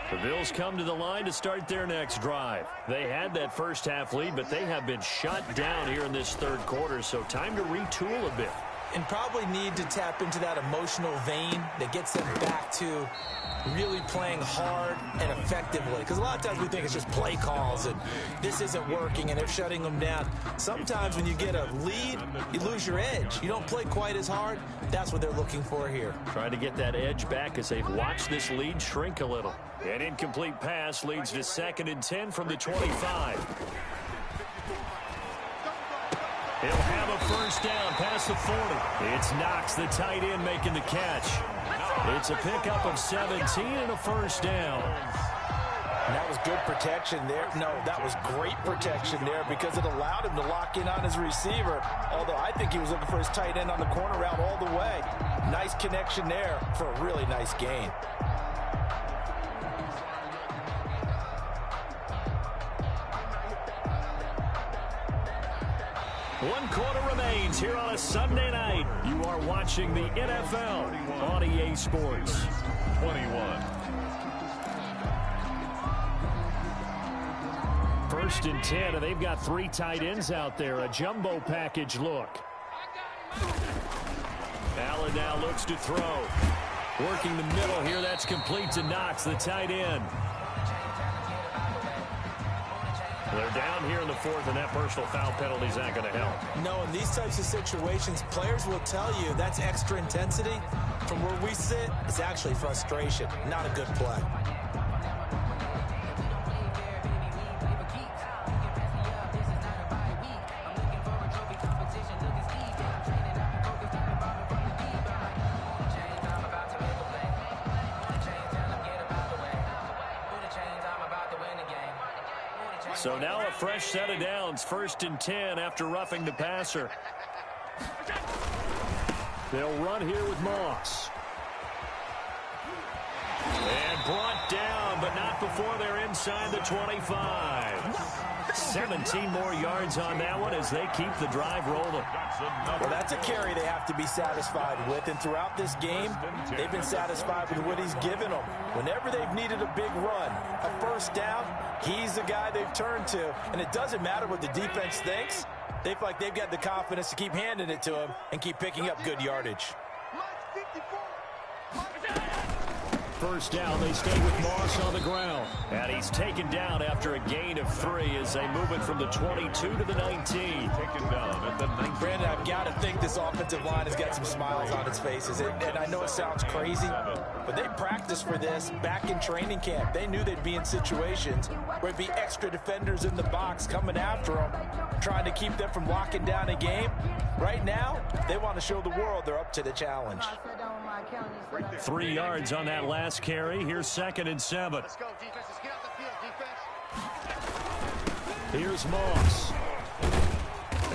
The Bills come to the line to start their next drive. They had that first half lead, but they have been shut down here in this third quarter, so time to retool a bit. And probably need to tap into that emotional vein that gets them back to really playing hard and effectively. Because a lot of times we think it's just play calls and this isn't working and they're shutting them down. Sometimes when you get a lead, you lose your edge. You don't play quite as hard. That's what they're looking for here. Trying to get that edge back as they've watched this lead shrink a little. An incomplete pass leads to 2nd and 10 from the 25. He'll have a first down past the 40. It's Knox, the tight end, making the catch. It's a pickup of 17 and a first down. And that was good protection there. No, that was great protection there because it allowed him to lock in on his receiver. Although I think he was looking for his tight end on the corner route all the way. Nice connection there for a really nice gain. One quarter remains here on a Sunday night. You are watching the NFL on EA Sports. 21. 1st and 10, and they've got 3 tight ends out there. A jumbo package look. Allen now looks to throw. Working the middle here. That's complete to Knox, the tight end. They're down here in the 4th, and that personal foul penalty is not going to help. No, in these types of situations, players will tell you that's extra intensity. From where we sit, it's actually frustration, not a good play. So now a fresh set of downs, 1st and 10 after roughing the passer. They'll run here with Moss. And brought down, but not before they're inside the 25. 17 more yards on that one as they keep the drive rolling. Well, that's a carry they have to be satisfied with, and throughout this game, they've been satisfied with what he's given them. Whenever they've needed a big run, a first down, he's the guy they've turned to, and it doesn't matter what the defense thinks. They feel like they've got the confidence to keep handing it to him and keep picking up good yardage. First down, they stay with Moss on the ground. And he's taken down after a gain of 3 as they move it from the 22 to the 19. Taken down at the 19. Brandon, I've got to think this offensive line has got some smiles on its faces. And I know it sounds crazy, but they practiced for this back in training camp. They knew they'd be in situations where it'd be extra defenders in the box coming after them, trying to keep them from locking down a game. Right now, they want to show the world they're up to the challenge. 3 yards on that last carry. Here's 2nd and 7. Let's go, defense. Let's get out the field, defense. Here's Moss.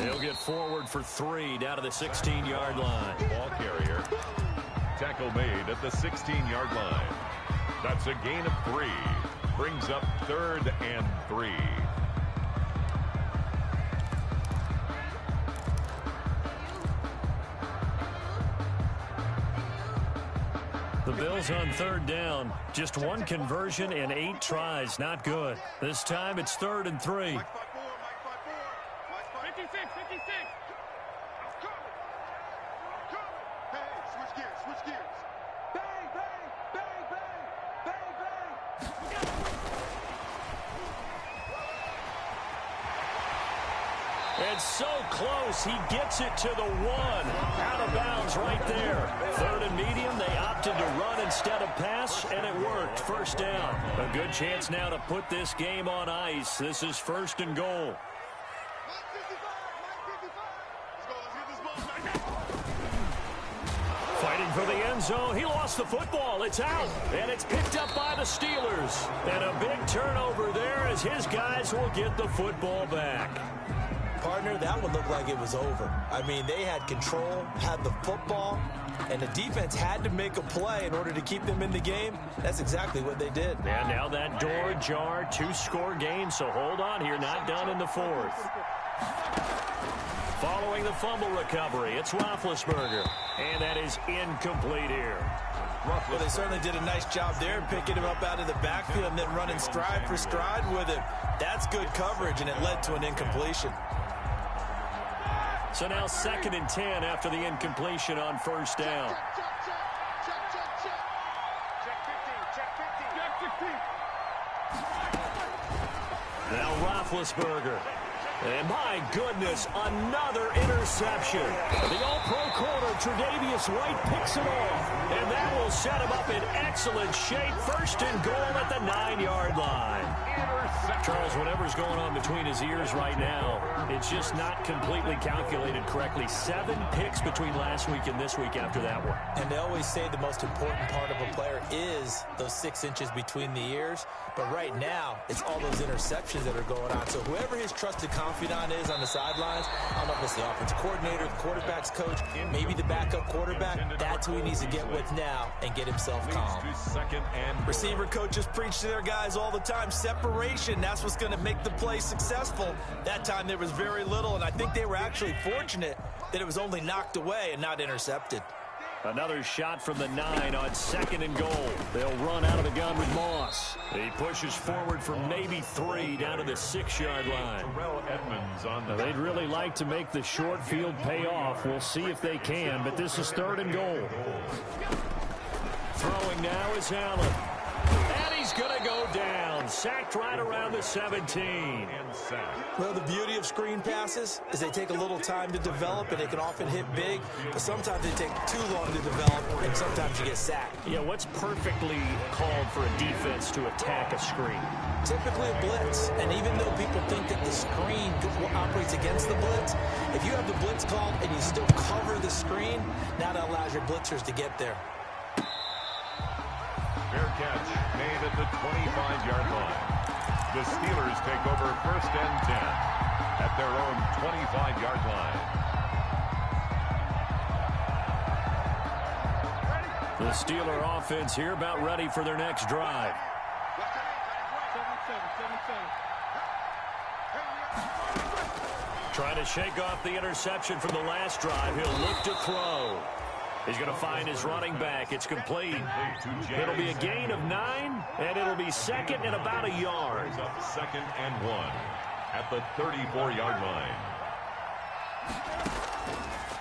He'll get forward for 3 down to the 16-yard line. Ball carrier. Tackle made at the 16-yard line. That's a gain of 3. Brings up 3rd and 3. The Bills on 3rd down. Just 1 conversion and 8 tries. Not good. This time it's 3rd and 3. 56, 56. Hey, switch gears. Bang, bang, bang, bang, bang, bang. It's so close. He gets it to the 1. Out of bounds right there. 3rd and medium. They opted to run instead of pass, and it worked. First down. A good chance now to put this game on ice. This is 1st and goal. Fighting for the end zone. He lost the football. It's out, and it's picked up by the Steelers. And a big turnover there as his guys will get the football back. Partner, that one looked like it was over. I mean, they had control, had the football, and the defense had to make a play in order to keep them in the game. That's exactly what they did. And now that door ajar, 2-score game, so hold on here, not done in the 4th. Following the fumble recovery, it's Roethlisberger, and that is incomplete here. Well, they certainly did a nice job there, picking him up out of the backfield and then running stride for stride with him. That's good coverage, and it led to an incompletion. So now 2nd and 10 after the incompletion on first down. Now Roethlisberger. And my goodness, another interception. The all-pro corner, Tre'Davious White, picks it off. And that will set him up in excellent shape. 1st and goal at the 9-yard line. Charles, whatever's going on between his ears right now, it's just not completely calculated correctly. 7 picks between last week and this week after that one. And they always say the most important part of a player is those 6 inches between the ears. But right now, it's all those interceptions that are going on. So whoever his trusted confidant is on the sidelines, I don't know if it's the offensive coordinator, the quarterback's coach, maybe the backup quarterback, that's who he needs to get with now and get himself calm. Receiver coaches preach to their guys all the time, separation, that's what's going to make the play successful. That time there was very little, and I think they were actually fortunate that it was only knocked away and not intercepted. Another shot from the 9 on 2nd and goal. They'll run out of the gun with Moss. He pushes forward for maybe 3 down to the 6-yard line. Now, they'd really like to make the short field pay off. We'll see if they can, but this is 3rd and goal. Throwing now is Allen. And he's going to go down. Sacked right around the 17. Well, the beauty of screen passes is they take a little time to develop, and they can often hit big, but sometimes they take too long to develop, and sometimes you get sacked. Yeah, what's perfectly called for a defense to attack a screen? Typically a blitz, and even though people think that the screen operates against the blitz, if you have the blitz called and you still cover the screen, now that allows your blitzers to get there. Fair catch made at the 25-yard line. The Steelers take over 1st and 10 at their own 25-yard line. The Steeler offense here about ready for their next drive. Trying to shake off the interception from the last drive. He'll look to throw. He's going to find his running back. It's complete. It'll be a gain of 9, and it'll be 2nd and about a yard. Up 2nd and 1 at the 34-yard line.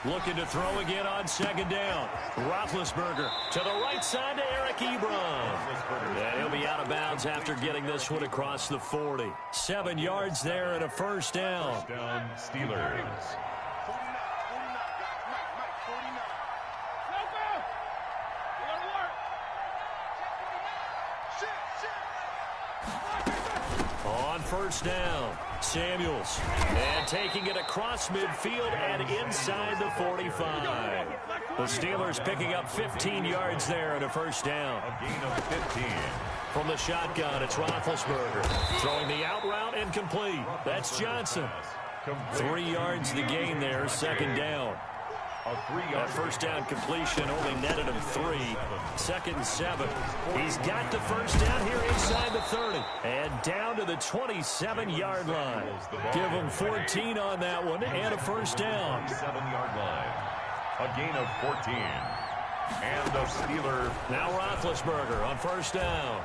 Looking to throw again on 2nd down. Roethlisberger to the right side to Eric Ebron. And he'll be out of bounds after getting this one across the 40. 7 yards there and a 1st down. First down, Steelers. On 1st down, Samuels. And taking it across midfield and inside the 45. The Steelers picking up 15 yards there and a 1st down. A gain of 15. From the shotgun, it's Roethlisberger. Throwing the out route incomplete. That's Johnson. 3 yards the gain there, 2nd down. That 1st down completion only netted him 3. 2nd and 7. He's got the 1st down here inside the 30. And down to the 27-yard line. Give him 14 on that one and a 1st down. 7-yard line. A gain of 14. And the Steeler. Now Roethlisberger on 1st down.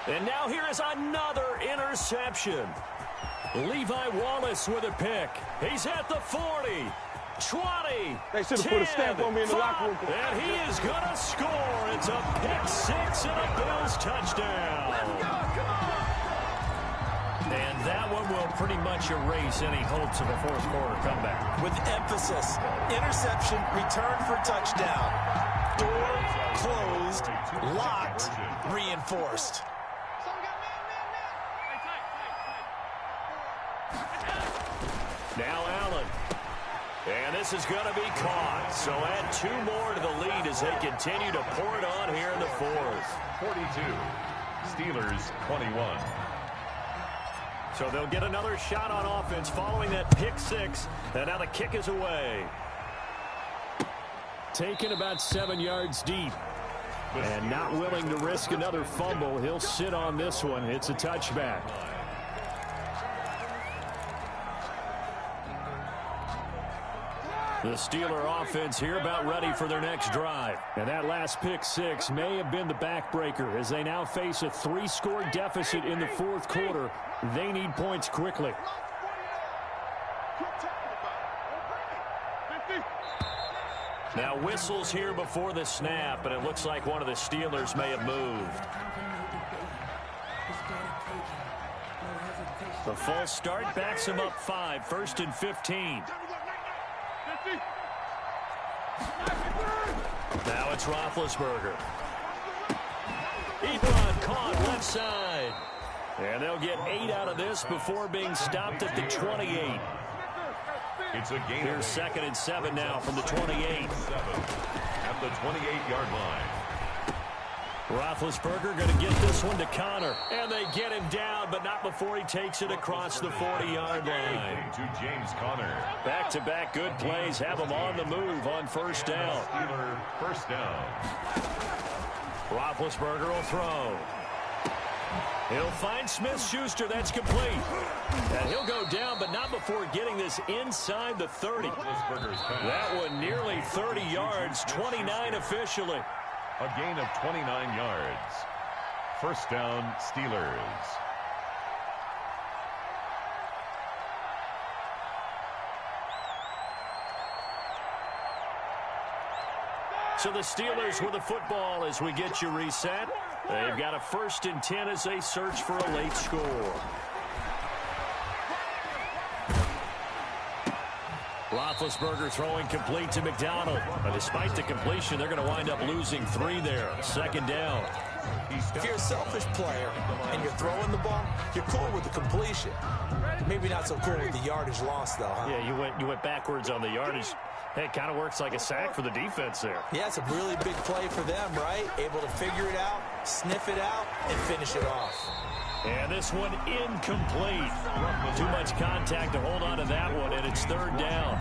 And now here is another interception. Levi Wallace with a pick. He's at the 40, 20, They should have put a stamp on me in the locker room. And he is going to score. It's a pick 6 and a Bills touchdown. And that one will pretty much erase any hopes of a 4th quarter comeback. With emphasis, interception, return for touchdown. Door closed, locked, reinforced. Now Allen. And this is going to be caught. So add 2 more to the lead as they continue to pour it on here in the 4th. 42. Steelers 21. So they'll get another shot on offense following that pick 6. And now the kick is away. Taken about 7 yards deep. And not willing to risk another fumble. He'll sit on this one. It's a touchback. The Steeler offense here about ready for their next drive. And that last pick six may have been the backbreaker as they now face a 3-score deficit in the fourth quarter. They need points quickly. Now whistles here before the snap, and it looks like one of the Steelers may have moved. The false start backs him up 5, 1st and 15. Now it's Roethlisberger. Ebron caught left side. And they'll get 8 out of this before being stopped at the 28. It's a gain. Here's 2nd and 7 now from the 28. At the 28-yard line. Roethlisberger going to get this one to Connor. And they get him down, but not before he takes it across the 40-yard line. To James Conner. Back-to-back good plays have him on the move on first down. Steeler first down. Roethlisberger will throw. He'll find Smith-Schuster. That's complete. And he'll go down, but not before getting this inside the 30. That one nearly 30 yards, 29 officially. A gain of 29 yards. First down, Steelers. So the Steelers with the football as we get you reset. They've got a 1st and 10 as they search for a late score. Roethlisberger throwing complete to McDonald. But despite the completion, they're going to wind up losing 3 there. 2nd down. If you're a selfish player and you're throwing the ball, you're cool with the completion. Maybe not so cool with the yardage loss, though, huh? Yeah, you went backwards on the yardage. Hey, it kind of works like a sack for the defense there. Yeah, it's a really big play for them, right? Able to figure it out, sniff it out, and finish it off. And this one incomplete. Too much contact to hold on to that one, and it's 3rd down.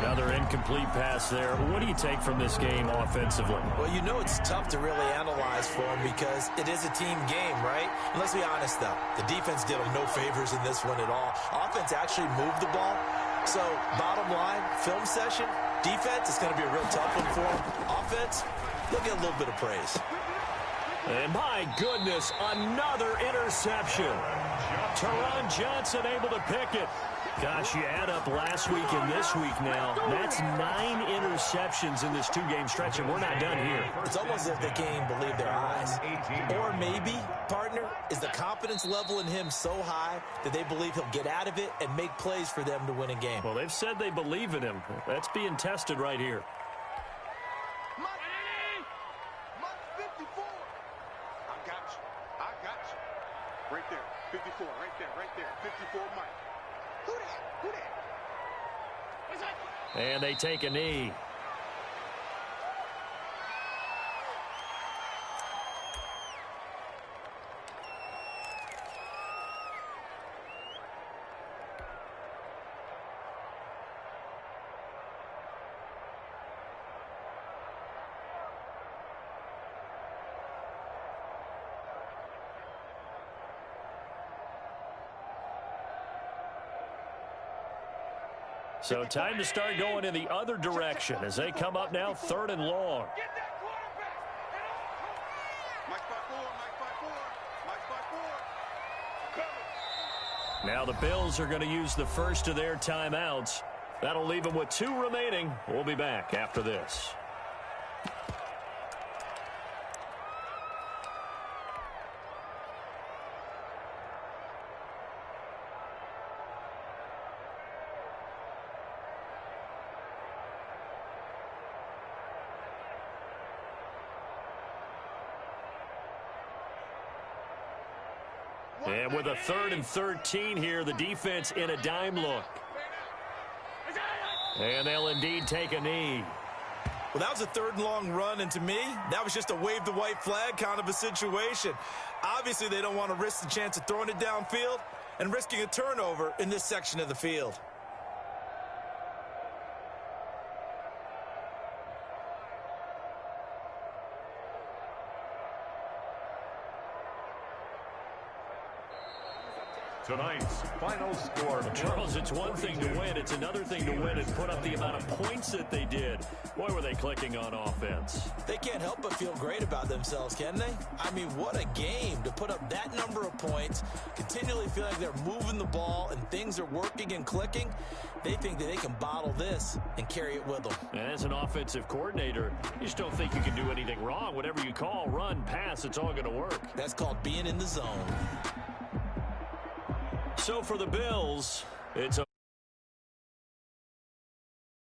Another incomplete pass there. What do you take from this game offensively? Well, you know it's tough to really analyze for them because it is a team game, right? And let's be honest, though. The defense did them no favors in this one at all. Offense actually moved the ball. So, bottom line, film session, defense is going to be a real tough one for them. Offense, they'll get a little bit of praise. And my goodness, another interception. Teron Johnson able to pick it. Gosh, you add up last week and this week now. That's 9 interceptions in this 2-game stretch, and we're not done here. It's almost as if they can't even believe their eyes. Or maybe, partner, is the confidence level in him so high that they believe he'll get out of it and make plays for them to win a game. Well, they've said they believe in him. That's being tested right here. Right there, 54, right there, 54, Mike. Who that? And they take a knee. So time to start going in the other direction as they come up now 3rd and long. Now the Bills are going to use the first of their timeouts. That'll leave them with 2 remaining. We'll be back after this. And with a 3rd and 13 here, the defense in a dime look. And they'll indeed take a knee. Well, that was a 3rd and long run, and to me, that was just a wave the white flag kind of a situation. Obviously, they don't want to risk the chance of throwing it downfield and risking a turnover in this section of the field. Tonight's final score. Charles, it's one thing to win. It's another thing to win and put up the amount of points that they did. Boy, were they clicking on offense. They can't help but feel great about themselves, can they? I mean, what a game to put up that number of points, continually feel like they're moving the ball and things are working and clicking. They think that they can bottle this and carry it with them. And as an offensive coordinator, you just don't think you can do anything wrong. Whatever you call, run, pass, it's all going to work. That's called being in the zone. So for the Bills, it's a